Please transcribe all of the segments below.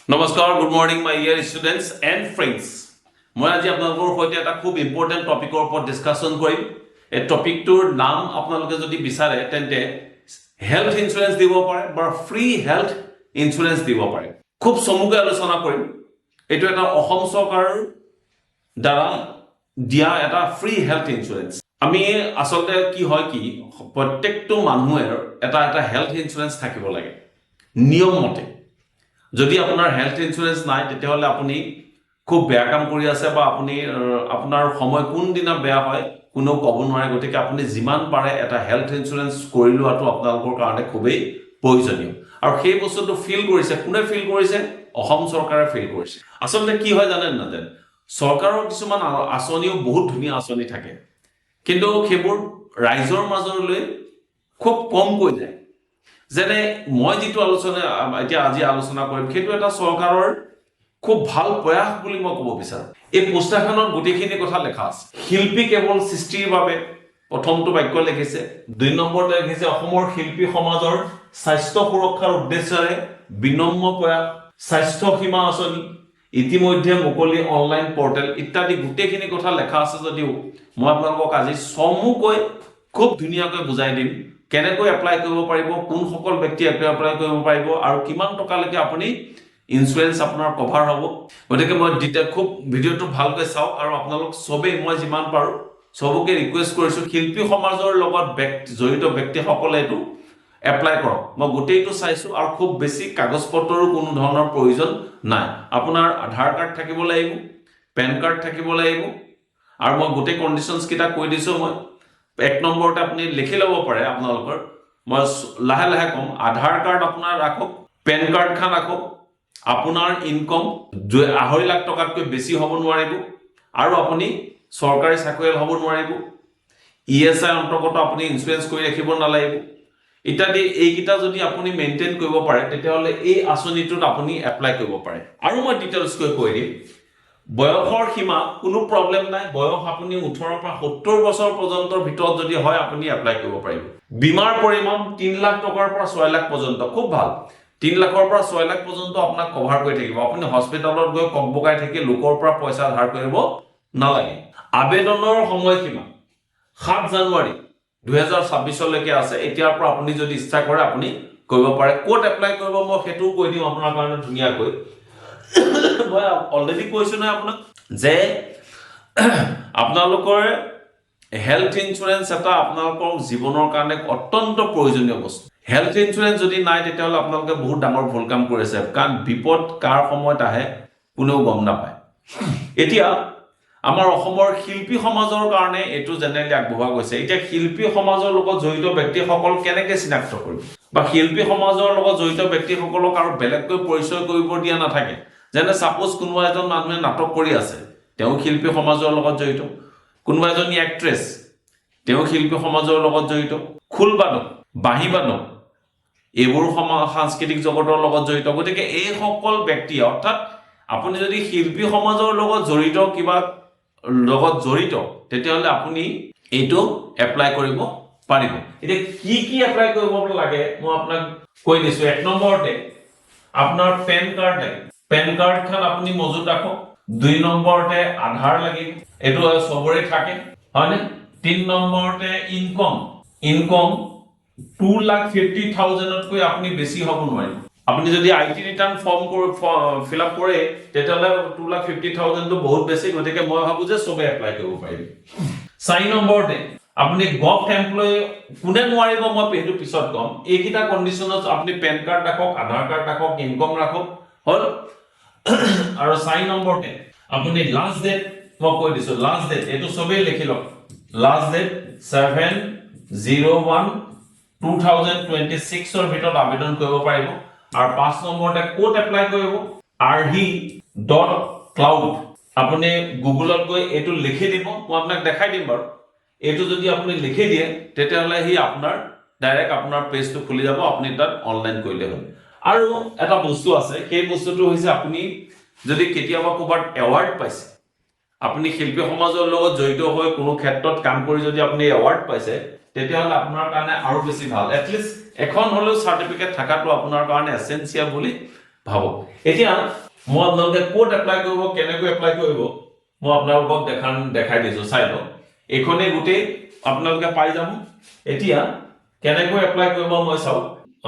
নমস্কাৰ good morning my dear students and friends মই আজি আপোনালোকৰ সৈতে এটা খুব ইম্পৰ্টেণ্ট টপিকৰ ওপৰত ডিছকাশ্যন কৰিম এই টপিকটোৰ নাম আপোনালোকে যদি বিচাৰে তেন্তে হেল্থ ইঞ্চুৰেঞ্চ দিব পাৰে বা ফ্ৰী হেল্থ ইঞ্চুৰেঞ্চ দিব পাৰে খুব চমুকৈ আলোচনা কৰিম এইটো এটা অসম চৰকাৰৰ দ্বাৰা দিয়া এটা ফ্ৰী হেল্থ ইঞ্চুৰেঞ্চ আমি আসলতে কি হয় কি প্ৰত্যেকটো মানুহৰ এটা এটা হেল্থ ইঞ্চুৰেঞ্চ থাকিব লাগে নিয়ম মতে যদি আপোনাৰ হেল্থ ইঞ্চুৰেঞ্চ নাই তেতিয়াহলে আপুনি খুব বেয়া কাম কৰি আছে বা আপুনি আপোনাৰ সময় কোন দিনা বেয়া হয় কোনো ক'ব নোৱাৰে গতিকে আপুনি যিমান পাৰে এটা হেল্থ ইঞ্চুৰেঞ্চ কৰি লোৱাটো আপোনালোকৰ কাৰণে খুবেই প্ৰয়োজনীয় আৰু সেই বস্তুটো ফিল কৰিছে কোনে ফিল কৰিছে অসম চৰকাৰে ফিল কৰিছে আসলতে কি হয় জানেন না দেন চৰকাৰৰ কিছুমান আঁচনিও বহুত ধুনীয়া আঁচনি থাকে কিন্তু সেইবোৰ ৰাইজৰ মাজলৈ খুব কম কৈ যায় যেনে মই যেটো আলোচনা এতিয়া আজি আলোচনা কৰিম সেইটো এটা চৰকাৰৰ খুব ভাল প্ৰয়াস বুলি মই ক'ব বিচাৰো এই পুস্তকখনত গুটিখিনি কথা লেখা আছে শিল্পী কেৱল সৃষ্টিৰ বাবে প্ৰথমটো বাক্য লিখিছে দুই নম্বৰতে লিখিছে অসমৰ শিল্পী সমাজৰ স্বাস্থ্য সুৰক্ষাৰ উদ্দেশ্যৰে বিনম্ৰ প্ৰয়াস স্বাস্থ্য সীমা আঁচনি ইতিমধ্যে মুকলি অনলাইন পৰ্টেল ইত্যাদি গুটিখিনি কথা লেখা আছে যদিও মই আপোনালোকক আজি চমুকৈ খুব ধুনীয়াকৈ বুজাই দিম কেনেকৈ এপ্লাই কৰিব পাৰিব কোন সকল ব্যক্তি এপ্লাই কৰিব পাৰিব আৰু কিমান টকালৈকে আপুনি ইনস্যুৰেঞ্চ আপোনাৰ কভাৰ হ'ব গতিকে মই খুব ভিডিওটো ভালকৈ চাওক আৰু আপোনালোক সবে মই যিমান পাৰো সবকে ৰিকুৱেষ্ট কৰিছো শিল্পী সমাজৰ লগত জড়িত ব্যক্তিসকলে এটো এপ্লাই কৰক মই গোটেইটো চাইছো আৰু খুব বেছি কাগজ পত্ৰৰ কোনো ধৰণৰ প্ৰয়োজন নাই আপোনাৰ আধাৰ কাৰ্ড থাকিব লাগিব পেন কাৰ্ড থাকিব লাগিব আৰু মই গোটেই কন্ডিশনছ কিটা কৈ দিছো মই এক নম্বৰতে আপুনি লিখি লব পাৰে আপোনালোকৰ মই লাহে লাহে কম আধাৰ কাৰ্ড আপোনাৰ ৰাখক পেন কাৰ্ড খান ৰাখক আপোনাৰ ইনকাম 2.5 লাখ টকাতকৈ বেছি হ'ব নোৱাৰিব আৰু আপুনি চৰকাৰী চাকৰিয়াল হ'ব নোৱাৰিব ইএসআই অন্তৰ্গত আপুনি ইনস্যুৰেঞ্চ কৰি ৰাখিব নালাগিব ইত্যাদি এইকিটা যদি আপুনি মেইনটেইন কৰিব পাৰে তেতিয়াহলে এই আঁচনিটোত আপুনি এপ্লাই কৰিব পাৰে আৰু মই ডিটেইলছ কৈ দিম বয়সৰ সীমা কোনো প্ৰবলেম নাই বয়স আপুনি 18 পৰা 70 বছৰ পৰ্যন্তৰ ভিতৰত যদি হয় আপুনি এপ্লাই কৰিব পাৰিব বীমাৰ পৰিমাণ 3 লাখ টকাৰ পৰা 6 লাখ পৰ্যন্ত খুব ভাল 3 লাখৰ পৰা 6 লাখ পৰ্যন্ত আপোনাক কভাৰ কৰি থাকিব আপুনি হস্পিটালত গৈ ককবকাই থাকি লোকৰ পৰা পইচা ধাৰ কৰিব নালাগে আবেদনৰ সময়সীমা 7 জানুৱাৰী 2026 লৈকে আছে এতিয়াৰ পৰা আপুনি যদি ইচ্ছা কৰে আপুনি কৰিব পাৰে কোড এপ্লাই কৰিব মই হেতু কৈ দিম আপোনাৰ কাৰণে ধুনীয়াকৈ মই অলৰেডি কৈছো না আপোনাক যে আপোনালোকৰ হেল্থ ইনস্যুৰেঞ্চ এটা আপোনালোকৰ জীৱনৰ কাৰণে অত্যন্ত প্ৰয়োজনীয় বস্তু হেল্থ ইনস্যুৰেঞ্চ যদি নাই তেতিয়াহলে আপোনালোকে বহুত ডাঙৰ ভুল কাম কৰিছে কাৰণ বিপদ কাৰ সময়ত আহে কোনেও গম নাপায় এতিয়া আমাৰ অসমৰ শিল্পী সমাজৰ কাৰণে এটো জেনেৰেলি আগবঢ়া গৈছে এতিয়া শিল্পী সমাজৰ লগত জড়িত ব্যক্তিসকল কেনেকৈ চিনাক্ত কৰিব বা শিল্পী সমাজৰ লগত জড়িত ব্যক্তিসকলক আৰু বেলেগকৈ পৰিচয় কৰিব দিয়া নাথাকে যেনে সাপোজ কোনোবা এজন মানুহে নাটক কৰি আছে তেওঁ শিল্পী সমাজৰ লগত জড়িত কোনোবা এজনী এক্ট্ৰেছ তেওঁ শিল্পী সমাজৰ লগত জড়িত খুলবাদক বাহিবাদক এইবোৰ সাংস্কৃতিক জগতৰ লগত জড়িত গতিকে এই সকল ব্যক্তি অৰ্থাৎ আপুনি যদি শিল্পী সমাজৰ লগত জড়িত কিবা লগত জড়িত তেতিয়াহলে আপুনি এইটো এপ্লাই কৰিব পাৰিব এতিয়া কি এপ্লাই কৰিব লাগে মই আপোনাক কৈ দিছো এক নম্বৰতে আপোনাৰ পেন কাৰ্ড লাগে পেন কাৰ্ড খান আপুনি মজুত ৰাখক 2 নম্বৰতে আধাৰ লাগিব এটো সবৰে থাকে হয়নে 3 নম্বৰতে ইনকাম 2,50,000 তকৈ আপুনি বেছি হ'ব নোৱাৰিব আপুনি যদি IT return form fill up কৰে তেতিয়াহলে 2,50,000 তো বহুত বেছি গতিকে মই ভাবো যে সবে এপ্লাই কৰিব পাৰিব 4 নম্বৰতে আপুনি গভৰ্ণমেণ্ট এমপ্লয়ি কোনে নোৱাৰিব মই পেটো পিছত কম এইকিটা কন্ডিশনত আপুনি পেন কাৰ্ড ৰাখক আধাৰ কাৰ্ড ৰাখক ইনকাম ৰাখক হল আৰু 4 নম্বৰতে আপুনি লাষ্ট ডেট মই কৈ দিছো লাষ্ট ডেট এটো সবে লিখি লওক লাষ্ট ডেট 7/01/2026 ৰ ভিতৰত আবেদন কৰিব পাৰিব আৰু 5 নম্বৰতে কোড এপ্লাই কৰিব rhi.cloud আপুনি গুগলত গৈ এটো লিখি দিব মই আপোনাক দেখাই দিম বাৰু এটো যদি আপুনি লিখি দিয়ে তেতিয়াহলে হি আপোনাৰ ডাইৰেক্ট আপোনাৰ পেজটো খুলি যাব আপুনি তাত অনলাইন কৰিলে হ'ল আৰু এটা বস্তু আছে সেই বস্তুটো হৈছে আপুনি যদি কেতিয়াবা কোবাৰ এৱাৰ্ড পাইছে আপুনি শিল্পী সমাজৰ লগত জড়িত হৈ কোনো ক্ষেত্ৰত কাম কৰি যদি আপুনি এৱাৰ্ড পাইছে তেতিয়াহলে আপোনাৰ কাৰণে আৰু বেছি ভাল এটলিষ্ট এখন হলেও সাৰ্টিফিকেট থাকাটো আপোনাৰ কাৰণে এসেনশিয়াল বুলি ভাবক এতিয়া মই আপোনালোকে ক'ত এপ্লাই কৰিব কেনেকৈ এপ্লাই কৰিব মই আপোনালোকক দেখাই দিছো চাই লওক এখনে গোটেই আপোনালোকে পাই যাব এতিয়া কেনেকৈ এপ্লাই কৰিব মই চাও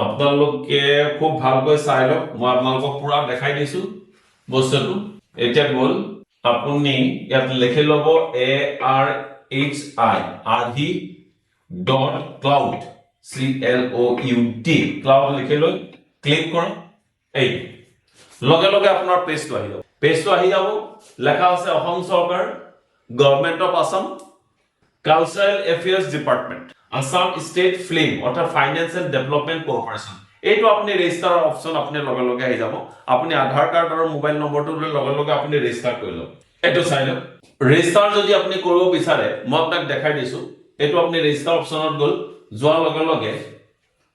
আপোনালোকে খুব ভালকৈ চাই লওক মই আপোনালোকক পুৰা দেখাই দিছো বস্তুটো এতিয়া গ'ল আপুনি ইয়াত লিখি ল'ব arhi.cloud CLOUD ক্লাউড লিখি লৈ ক্লিক কৰক এই লগে লগে আপোনাৰ পেজটো আহি যাব লেখা আছে অসম চৰকাৰ government of Assam cultural affairs department Assam state film অৰ্থাৎ ফাইনেন্স এণ্ড ডেভেলপমেণ্ট কৰ্পোৰেচন এইটো আপুনি ৰেজিষ্টাৰ অপচন আপুনি লগে লগে আহি যাব আপুনি আধাৰ কাৰ্ড আৰু মোবাইল নম্বৰটো লৈ লগে লগে আপুনি ৰেজিষ্টাৰ কৰি লওক এইটো চাই লওক ৰেজিষ্টাৰ যদি আপুনি কৰিব বিচাৰে মই আপোনাক দেখাই দিছো এইটো আপুনি ৰেজিষ্টাৰ অপচনত গ'ল যোৱাৰ লগে লগে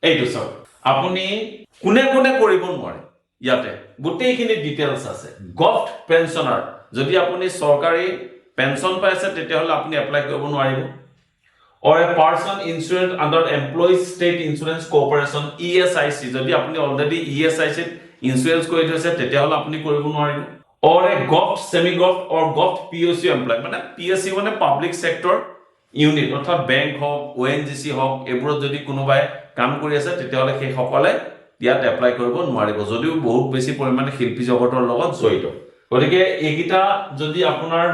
এইটো চাওক আপুনি কোনে কোনে কৰিব নোৱাৰে ইয়াতে গোটেইখিনি ডিটেইলছ আছে গভট পেনশনাৰ যদি আপুনি চৰকাৰী পেনশন পাইছে তেতিয়াহলে আপুনি এপ্লাই কৰিব নোৱাৰিব or a person insured under employees state insurance corporation ESIC যদি আপুনি অলৰেডি ESIC ইনস্যুৰেন্স কৰি থৈছে তেতিয়াহলে আপুনি কৰিব নোৱাৰিব or a govt semi govt or govt PSU employee মানে PSU মানে পাবলিক সেক্টৰ ইউনিট অৰ্থাৎ বেংক হওক ONGC হওক এবোৰত যদি কোনোবাই কাম কৰি আছে তেতিয়াহলে সেই সকলে ইয়াত এপ্লাই কৰিব নোৱাৰিব যদিও বহুত বেছি পৰিমাণে শিল্পী জগতৰ লগত জড়িত গতিকে এইকিটা যদি আপোনাৰ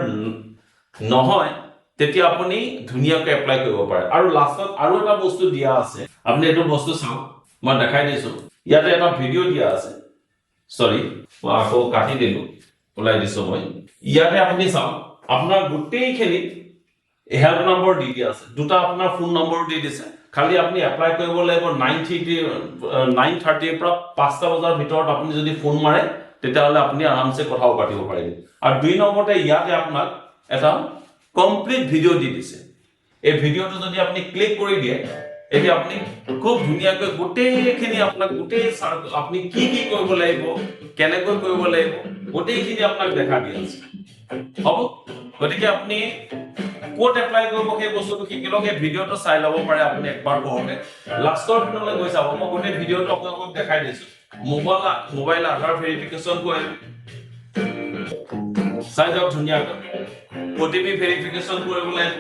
নহয় তেতিয়া আপুনি ধুনিয়াকৈ এপ্লাই কৰিব পাৰে আৰু লাষ্টত আৰু এটা বস্তু দিয়া আছে আপুনি এটো বস্তু চাও মই দেখাই দিছো ইয়াতে এটা ভিডিও দিয়া আছে সৰি মই আকৌ কাটি দিলো ওলাই দিছো মই ইয়াতে আপুনি চাও আপোনাৰ গোটেইখিনি হেল্প নম্বৰ দি দিয়া আছে দুটা আপোনাৰ ফোন নম্বৰ দি দিছে খালি আপুনি এপ্লাই কৰিব লাগিব 9:30 ৰ পৰা 5টা বজাৰ ভিতৰত আপুনি যদি ফোন মাৰে তেতিয়াহলে আপুনি আৰামছে কথাও পাতিব পাৰিব আৰু দুই নম্বৰতে ইয়াতে আপোনাক এটা কমপ্লিট ভিডিও দি দিছে এই ভিডিওটো যদি আপনি ক্লিক কৰি দিয়ে এটি আপনি খুব ধুনিয়াকৈ গোটেইখিনি আপোনাক গোটেই আপনি কি কৰিব লাগিব কেনেকৈ কৰিব লাগিব গোটেইখিনি আপোনাক দেখা দি আছে হ'ব গতিকে আপনি কোড এপ্লাই কৰিব সেই বস্তুটো শিকিলক এই ভিডিওটো চাই লব পাৰে আপনি একবাৰ পঢ়কে লাষ্টৰ দিনলৈ গৈ যাব মই গোটেই ভিডিওটো আপোনাক দেখাই দিছো মোবাইল আধাৰ ভেৰিফিকেশন কৰি চাই যাওক ধুনিয়াকৈ OTP verification কৰিব লাগিব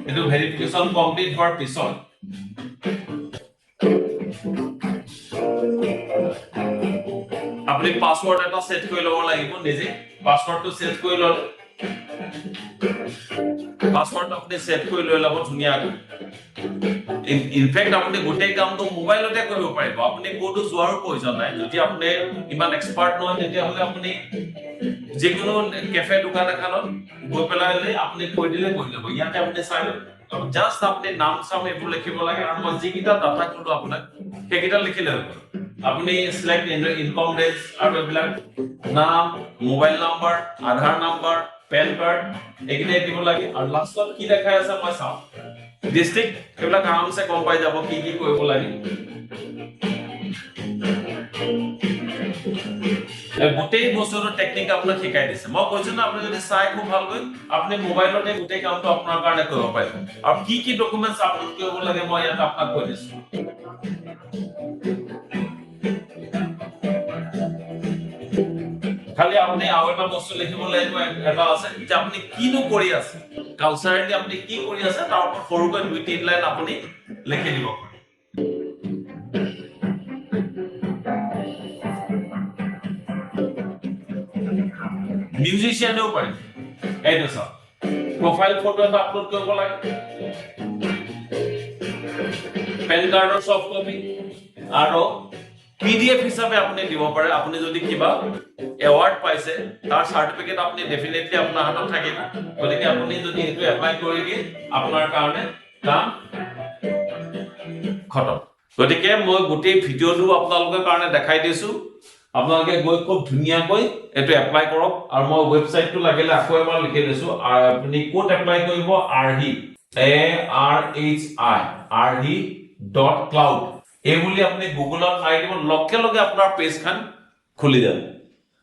এটো ভেৰিফিকেশন কমপ্লিট হোৱাৰ পিছত আপুনি পাসওয়াৰ্ড এটা সেট কৰি ল'ব লাগিব নিজে পাসওয়াৰ্ডটো সেট কৰি ল'লে পাসওয়াৰ্ড আপনি সেট কৰি লৈ ল'ব ধুনিয়াকৈ ইনফেক্ট আপনি গোটেই কামটো মোবাইলতে কৰিব পাৰিব আপনি কোডো যোৱাৰ প্ৰয়োজন নাই যদি আপনি ইমান এক্সপাৰ্ট নহয় তেতিয়াহলে আপনি যিকোনো কেফে দোকান এখনত গৈ পেলাইলে আপনি কৈ দিলে কৈ ল'ব ইয়াতে আপনি চাই ল'ব জাস্ট আপনি নাম চাম এইবোৰ লিখিব লাগে আৰু মই যিকিটা ডাটা কোড আপোনাক সেইকিটা লিখিলে হ'ব আপনি সিলেক্ট ইনকাম ৰেটস আৰু এইবিলাক নাম মোবাইল নম্বৰ আধাৰ নম্বৰ পেন কাৰ্ড এইকিটা দিব লাগে আৰু লাষ্টত কি দেখাই আছে মই চাও ডিস্ট্ৰিক্ট এগুলা আৰামসে কম পাই যাব কি কি কৰিব লাগে গোটেই বস্তুৰ টেকনিক আপোনাক শিকাই দিছে মই কৈছো না আপুনি যদি চাই খুব ভালকৈ আপুনি মোবাইলতে গোটেই কামটো আপোনাৰ কাৰণে কৰিব পাৰিব আৰু কি কি ডকুমেন্টছ আপলোড কৰিব লাগে মই ইয়াত আপোনাক কৈ দিছো খালি আপনি আৰু এটা বস্তু লিখিব লাগিব এটা আছে যে আপনি কিনো কৰি আছে কালচাৰেলি আপনি কি কৰি আছে তাৰ ওপৰত সৰুকৈ দুই তিন লাইন আপনি লিখি দিব মিউজিশিয়ানেও পাৰি এইটো চাওক প্ৰফাইল ফটো এটা আপলোড কৰিব লাগে পেন কাৰ্ডৰ সফট কপি আৰু PDF হিসাবে আপনি দিব পাৰে আপনি যদি কিবা এৱাৰ্ড পাইছে তাৰ সাৰ্টিফিকেট আপনি ডেফিনেটলি আপোনাৰ হাতত থাকিব গতিকে আপনি যদি এটো এপ্লাই কৰি দিয়ে আপোনাৰ কাৰণে কাম খতম গতিকে মই গোটেই ভিডিওটো আপোনালোকৰ কাৰণে দেখাই দিছো আপোনালোকে গৈ খুব ধুনিয়াকৈ এটো এপ্লাই কৰক আৰু মই ওয়েবসাইটটো লাগিলে আকৌ এবাৰ লিখি দিছো আৰু আপুনি কোড এপ্লাই কৰিব arhi.cloud এই বুলি আপনি গুগলত মাৰি দিব লগে লগে আপোনাৰ পেজ খান খুলি যাব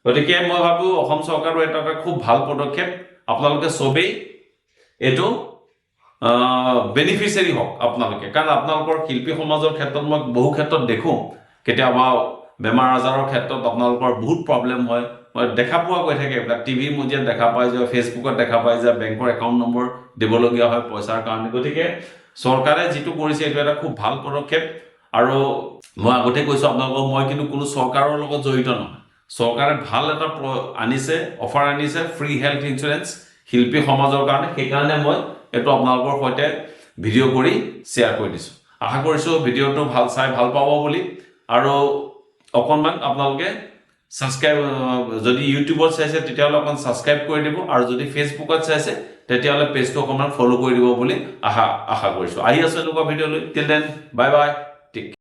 গতিকে মই ভাবো অসম চৰকাৰৰ এটা খুব ভাল পদক্ষেপ আপোনালোকে সবেই এটো বেনিফিচিয়াৰী হওক আপোনালোকে কাৰণ আপোনালোকৰ শিল্পী সমাজৰ ক্ষেত্ৰত মই বহু ক্ষেত্ৰত দেখোঁ কেতিয়াবা বেমাৰ আজাৰৰ ক্ষেত্ৰত আপোনালোকৰ বহুত প্ৰব্লেম হয় মই দেখা পোৱা গৈ থাকে এইবিলাক টিভি মজিয়াত দেখা পাই যে ফেচবুকত দেখা পাই যে বেংকৰ একাউণ্ট নম্বৰ দিবলগীয়া হয় পইচাৰ কাৰণে গতিকে চৰকাৰে যিটো কৰিছে এইটো এটা খুব ভাল পদক্ষেপ আৰু মই আগতে কৈছোঁ আপোনালোকক মই কিন্তু কোনো চৰকাৰৰ লগত জড়িত নহয় চৰকাৰে ভাল এটা আনিছে অফাৰ আনিছে ফ্ৰী হেল্থ ইঞ্চুৰেঞ্চ শিল্পী সমাজৰ কাৰণে সেইকাৰণে মই এইটো আপোনালোকৰ সৈতে ভিডিঅ' কৰি শ্বেয়াৰ কৰি দিছোঁ আশা কৰিছোঁ ভিডিঅ'টো ভাল পাব বুলি আৰু অকণমান আপোনালোকে সাবস্ক্ৰাইব যদি ইউটিউবত চাইছে তেতিয়াহ'লে অকণ সাবস্ক্ৰাইব কৰি দিব আৰু যদি ফেচবুকত চাইছে তেতিয়াহ'লে পেজটো অকণমান ফ'ল' কৰি দিব বুলি আশা কৰিছোঁ আহি আছোঁ এনেকুৱা ভিডিঅ'লৈ টিল দেন বাই বাই